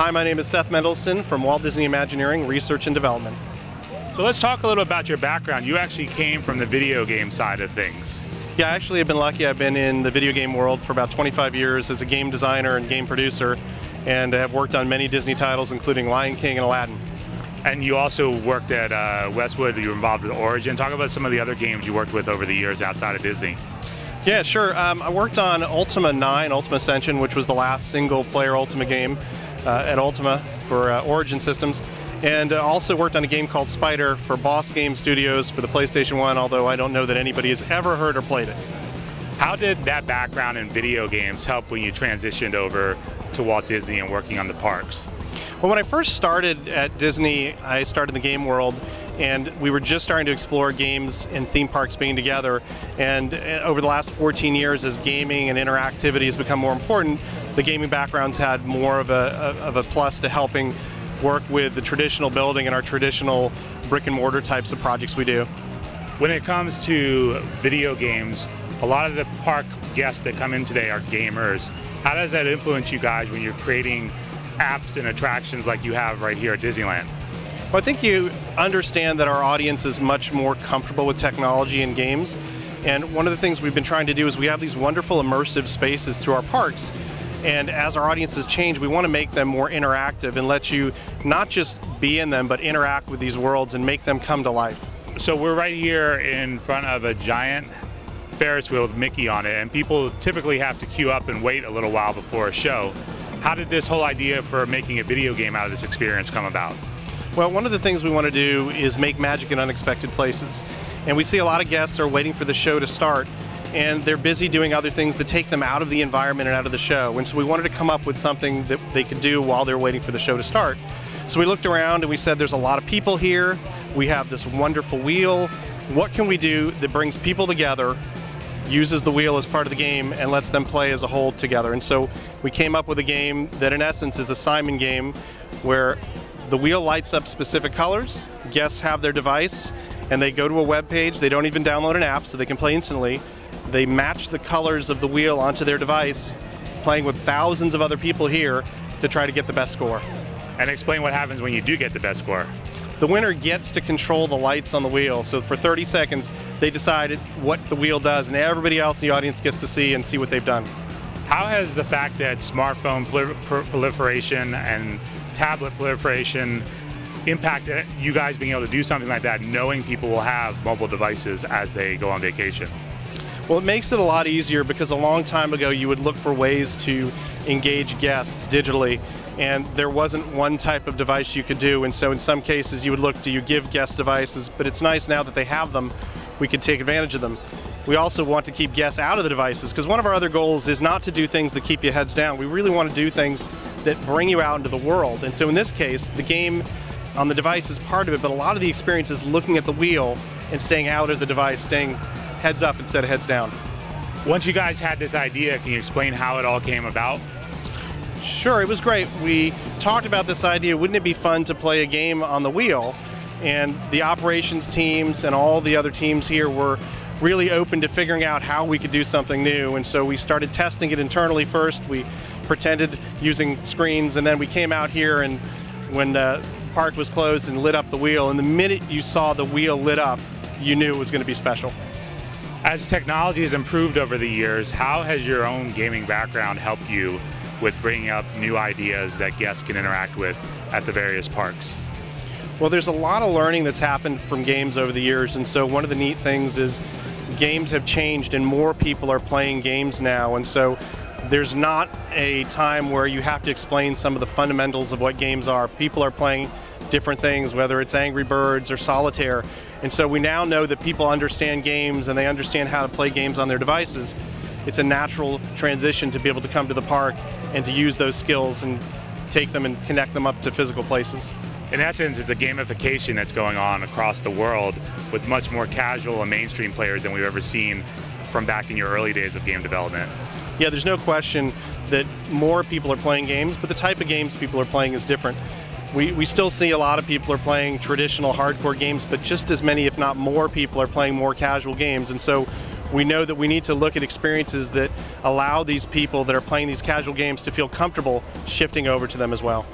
Hi, my name is Seth Mendelsohn from Walt Disney Imagineering Research and Development. So let's talk a little about your background. You actually came from the video game side of things. Yeah, actually I've been lucky. I've been in the video game world for about 25 years as a game designer and game producer, and have worked on many Disney titles including Lion King and Aladdin. And you also worked at Westwood. You were involved with Origin. Talk about some of the other games you worked with over the years outside of Disney. Yeah, sure. I worked on Ultima 9, Ultima Ascension, which was the last single-player Ultima game at Ultima for Origin Systems, and also worked on a game called Spider for Boss Game Studios for the PlayStation 1, although I don't know that anybody has ever heard or played it. How did that background in video games help when you transitioned over to Walt Disney and working on the parks? Well, when I first started at Disney, I started in the game world, and we were just starting to explore games and theme parks being together. And over the last 14 years, as gaming and interactivity has become more important, the gaming background's had more of a plus to helping work with the traditional building and our traditional brick and mortar types of projects we do. When it comes to video games, a lot of the park guests that come in today are gamers. How does that influence you guys when you're creating apps and attractions like you have right here at Disneyland? Well, I think you understand that our audience is much more comfortable with technology and games. And one of the things we've been trying to do is we have these wonderful immersive spaces through our parks. And as our audiences change, we want to make them more interactive and let you not just be in them, but interact with these worlds and make them come to life. So we're right here in front of a giant Ferris wheel with Mickey on it, and people typically have to queue up and wait a little while before a show. How did this whole idea for making a video game out of this experience come about? Well, one of the things we want to do is make magic in unexpected places. And we see a lot of guests are waiting for the show to start, and they're busy doing other things that take them out of the environment and out of the show. And so we wanted to come up with something that they could do while they're waiting for the show to start. So we looked around and we said, there's a lot of people here. We have this wonderful wheel. What can we do that brings people together, uses the wheel as part of the game, and lets them play as a whole together? And so we came up with a game that in essence is a Simon game, where the wheel lights up specific colors, guests have their device, and they go to a web page. They don't even download an app, so they can play instantly. They match the colors of the wheel onto their device, playing with thousands of other people here to try to get the best score. And explain what happens when you do get the best score. The winner gets to control the lights on the wheel. So for 30 seconds, they decide what the wheel does, and everybody else in the audience gets to see what they've done. How has the fact that smartphone proliferation and tablet proliferation impacted you guys being able to do something like that, knowing people will have mobile devices as they go on vacation? Well, it makes it a lot easier because a long time ago you would look for ways to engage guests digitally, and there wasn't one type of device you could do. And so in some cases you would look, do you give guests devices? But it's nice now that they have them, we can take advantage of them. We also want to keep guests out of the devices, because one of our other goals is not to do things that keep you heads down. We really want to do things that bring you out into the world. And so in this case, the game on the device is part of it, but a lot of the experience is looking at the wheel and staying out of the device, staying heads up instead of heads down. Once you guys had this idea, can you explain how it all came about? Sure, it was great. We talked about this idea, wouldn't it be fun to play a game on the wheel? And the operations teams and all the other teams here were really open to figuring out how we could do something new. And so we started testing it internally first. We pretended using screens, and then we came out here, and when the park was closed and lit up the wheel, and the minute you saw the wheel lit up, you knew it was going to be special. As technology has improved over the years, how has your own gaming background helped you with bringing up new ideas that guests can interact with at the various parks? Well, there's a lot of learning that's happened from games over the years, and so one of the neat things is games have changed and more people are playing games now, and so there's not a time where you have to explain some of the fundamentals of what games are. People are playing different things, whether it's Angry Birds or Solitaire. And so we now know that people understand games and they understand how to play games on their devices. It's a natural transition to be able to come to the park and to use those skills and take them and connect them up to physical places. In essence, it's a gamification that's going on across the world with much more casual and mainstream players than we've ever seen from back in your early days of game development. Yeah, there's no question that more people are playing games, but the type of games people are playing is different. We still see a lot of people are playing traditional hardcore games, but just as many, if not more, people are playing more casual games. And so we know that we need to look at experiences that allow these people that are playing these casual games to feel comfortable shifting over to them as well.